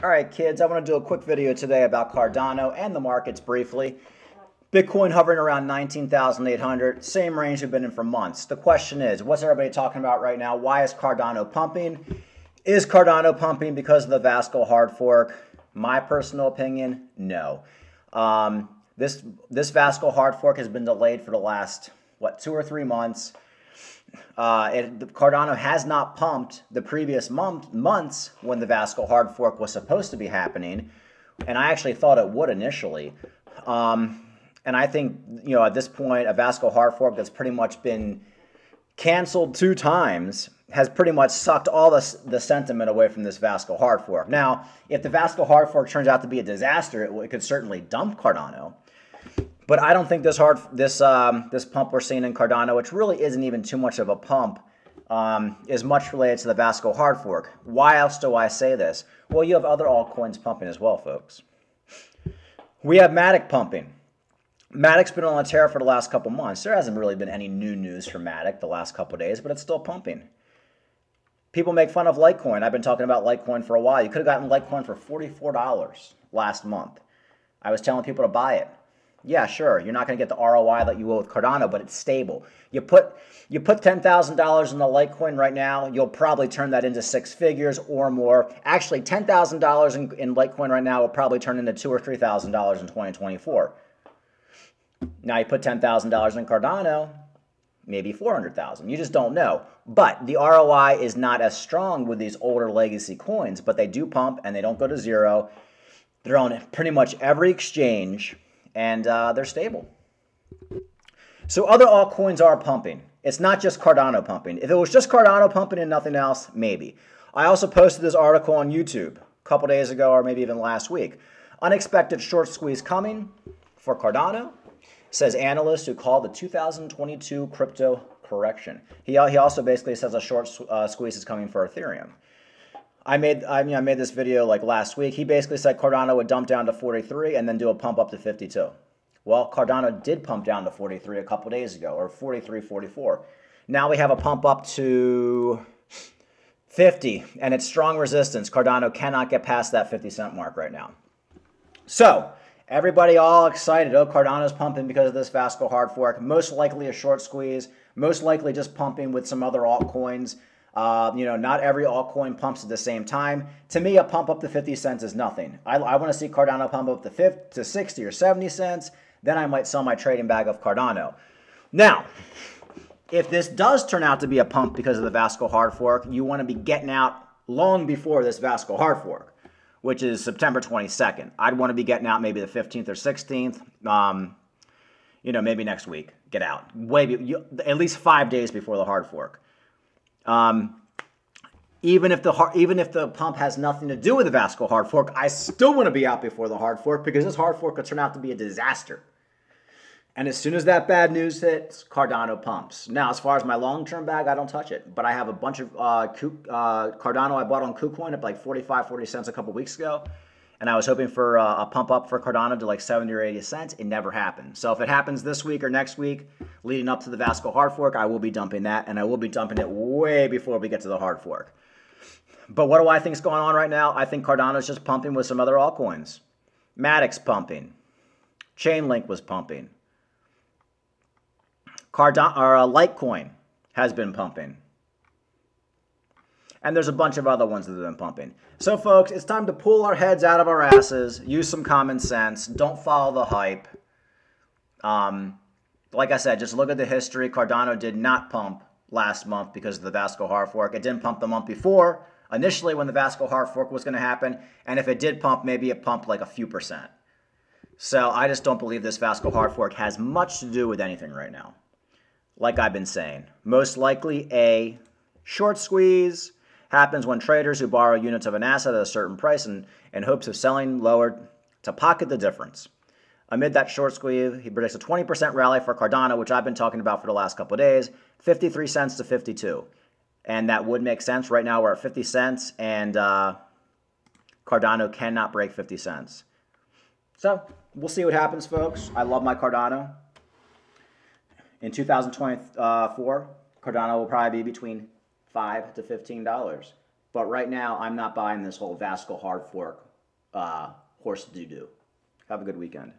All right, kids, I want to do a quick video today about Cardano and the markets briefly. Bitcoin hovering around 19,800, same range we've been in for months. The question is, what's everybody talking about right now? Why is Cardano pumping? Is Cardano pumping because of the Vasil hard fork? My personal opinion, no. This Vasil hard fork has been delayed for the last, 2 or 3 months. Cardano has not pumped the previous months when the Vasil hard fork was supposed to be happening, and I actually thought it would initially. And I think, at this point, a Vasil hard fork that's pretty much been canceled 2 times has pretty much sucked all the sentiment away from this Vasil hard fork. Now, if the Vasil hard fork turns out to be a disaster, it could certainly dump Cardano. But I don't think this pump we're seeing in Cardano, which really isn't even too much of a pump, is much related to the Vasil hard fork. Why else do I say this? Well, you have other altcoins pumping as well, folks. We have Matic pumping. Matic's been on a tear for the last couple months. There hasn't really been any new news for Matic the last couple days, but it's still pumping. People make fun of Litecoin. I've been talking about Litecoin for a while. You could have gotten Litecoin for $44 last month. I was telling people to buy it. Yeah, sure, you're not going to get the ROI that you will with Cardano, but it's stable. You put $10,000 in the Litecoin right now, you'll probably turn that into 6 figures or more. Actually, $10,000 in Litecoin right now will probably turn into $2,000 or $3,000 in 2024. Now you put $10,000 in Cardano, maybe $400,000. You just don't know. But the ROI is not as strong with these older legacy coins, but they do pump and they don't go to zero. They're on pretty much every exchange, and they're stable. So other altcoins are pumping. It's not just Cardano pumping. If it was just Cardano pumping and nothing else, maybe. I also posted this article on YouTube a couple days ago, or maybe even last week. Unexpected short squeeze coming for Cardano, says analyst who called the 2022 crypto correction. He also basically says a short squeeze is coming for Ethereum. I made this video like last week. He basically said Cardano would dump down to 43 and then do a pump up to 52. Well, Cardano did pump down to 43 a couple days ago, or 43, 44. Now we have a pump up to 50, and it's strong resistance. Cardano cannot get past that 50-cent mark right now. So everybody all excited. Oh, Cardano's pumping because of this Vasil hard fork. Most likely a short squeeze. Most likely just pumping with some other altcoins. Not every altcoin pumps at the same time. To me, a pump up to 50 cents is nothing. I want to see Cardano pump up to 60 or 70 cents. Then I might sell my trading bag of Cardano. Now, if this does turn out to be a pump because of the Vasil hard fork, you want to be getting out long before this Vasil hard fork, which is September 22nd. I'd want to be getting out maybe the 15th or 16th. Maybe next week. Get out. At least 5 days before the hard fork. Even if the pump has nothing to do with the Vasil hard fork, I still want to be out before the hard fork because this hard fork could turn out to be a disaster. And as soon as that bad news hits, Cardano pumps. Now, as far as my long-term bag, I don't touch it. But I have a bunch of Cardano I bought on KuCoin at like 45, 40 cents a couple weeks ago. And I was hoping for a pump up for Cardano to like 70 or 80 cents. It never happened. So if it happens this week or next week, leading up to the Vasil hard fork, I will be dumping that. And I will be dumping it way before we get to the hard fork. But what do I think is going on right now? I think Cardano's just pumping with some other altcoins. Matic's pumping. Chainlink was pumping. Litecoin has been pumping. And there's a bunch of other ones that have been pumping. So, folks, it's time to pull our heads out of our asses, use some common sense, don't follow the hype. Like I said, just look at the history. Cardano did not pump last month because of the Vasil hard fork. It didn't pump the month before, initially when the Vasil hard fork was going to happen. And if it did pump, maybe it pumped like a few percent. So I just don't believe this Vasil hard fork has much to do with anything right now. Like I've been saying, most likely a short squeeze happens when traders who borrow units of an asset at a certain price in hopes of selling lower to pocket the difference. Amid that short squeeze, he predicts a 20% rally for Cardano, which I've been talking about for the last couple of days, 53 cents to 52. And that would make sense. Right now we're at 50 cents, and Cardano cannot break 50 cents. So we'll see what happens, folks. I love my Cardano. In 2024, Cardano will probably be between $5 to $15. But right now, I'm not buying this whole Vasil hard fork horse doo-doo. Have a good weekend.